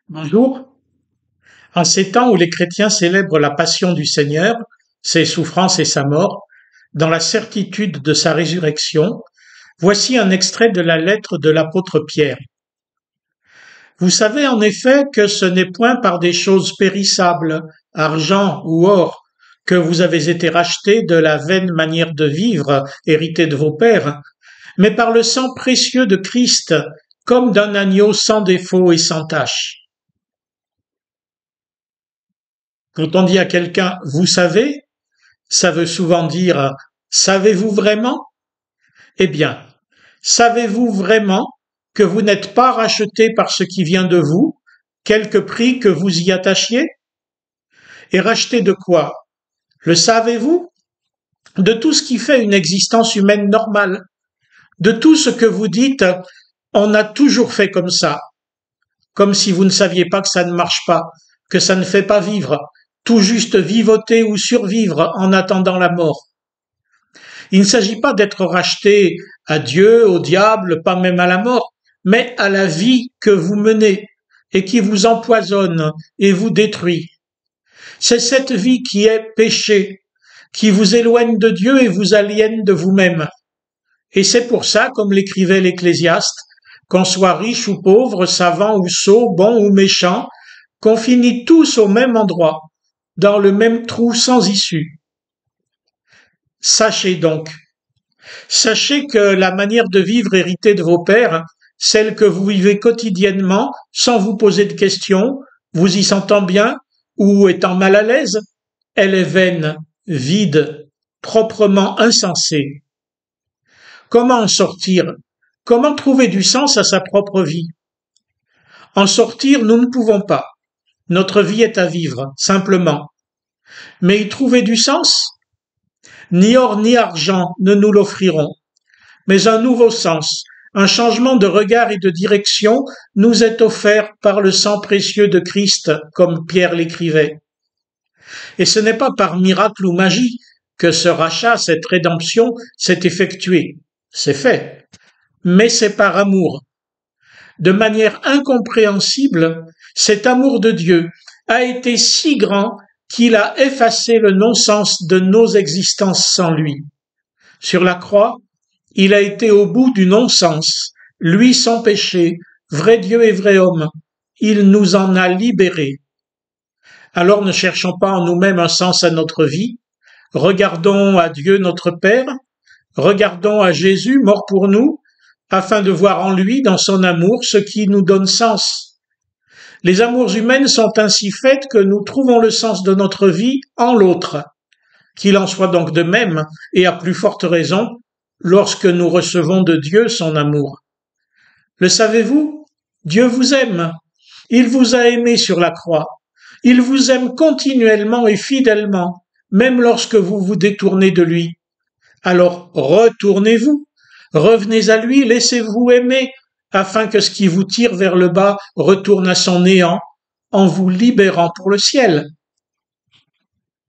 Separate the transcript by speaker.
Speaker 1: Bonjour. En ces temps où les chrétiens célèbrent la passion du Seigneur, ses souffrances et sa mort, dans la certitude de sa résurrection, voici un extrait de la lettre de l'apôtre Pierre. Vous savez en effet que ce n'est point par des choses périssables, argent ou or, que vous avez été rachetés de la vaine manière de vivre héritée de vos pères, mais par le sang précieux de Christ, comme d'un agneau sans défaut et sans tache. Quand on dit à quelqu'un vous savez, ça veut souvent dire savez-vous vraiment? Eh bien, savez-vous vraiment que vous n'êtes pas racheté par ce qui vient de vous, quelque prix que vous y attachiez? Et racheté de quoi? Le savez-vous? De tout ce qui fait une existence humaine normale, de tout ce que vous dites on a toujours fait comme ça, comme si vous ne saviez pas que ça ne marche pas, que ça ne fait pas vivre, tout juste vivoter ou survivre en attendant la mort. Il ne s'agit pas d'être racheté à Dieu, au diable, pas même à la mort, mais à la vie que vous menez et qui vous empoisonne et vous détruit. C'est cette vie qui est péché, qui vous éloigne de Dieu et vous aliène de vous-même. Et c'est pour ça, comme l'écrivait l'Ecclésiaste, qu'on soit riche ou pauvre, savant ou sot, bon ou méchant, qu'on finit tous au même endroit, dans le même trou sans issue. Sachez donc, sachez que la manière de vivre héritée de vos pères, celle que vous vivez quotidiennement, sans vous poser de questions, vous y sentant bien ou étant mal à l'aise, elle est vaine, vide, proprement insensée. Comment en sortir? Comment trouver du sens à sa propre vie? En sortir, nous ne pouvons pas. Notre vie est à vivre, simplement. Mais y trouver du sens? Ni or ni argent ne nous l'offriront. Mais un nouveau sens, un changement de regard et de direction nous est offert par le sang précieux de Christ, comme Pierre l'écrivait. Et ce n'est pas par miracle ou magie que ce rachat, cette rédemption s'est effectué. C'est fait. Mais c'est par amour. De manière incompréhensible, cet amour de Dieu a été si grand qu'il a effacé le non-sens de nos existences sans lui. Sur la croix, il a été au bout du non-sens, lui sans péché, vrai Dieu et vrai homme. Il nous en a libérés. Alors ne cherchons pas en nous-mêmes un sens à notre vie, regardons à Dieu notre Père, regardons à Jésus mort pour nous, afin de voir en lui, dans son amour, ce qui nous donne sens. Les amours humaines sont ainsi faites que nous trouvons le sens de notre vie en l'autre. Qu'il en soit donc de même, et à plus forte raison, lorsque nous recevons de Dieu son amour. Le savez-vous? Dieu vous aime. Il vous a aimé sur la croix. Il vous aime continuellement et fidèlement, même lorsque vous vous détournez de lui. Alors retournez-vous, revenez à lui, laissez-vous aimer, afin que ce qui vous tire vers le bas retourne à son néant, en vous libérant pour le ciel.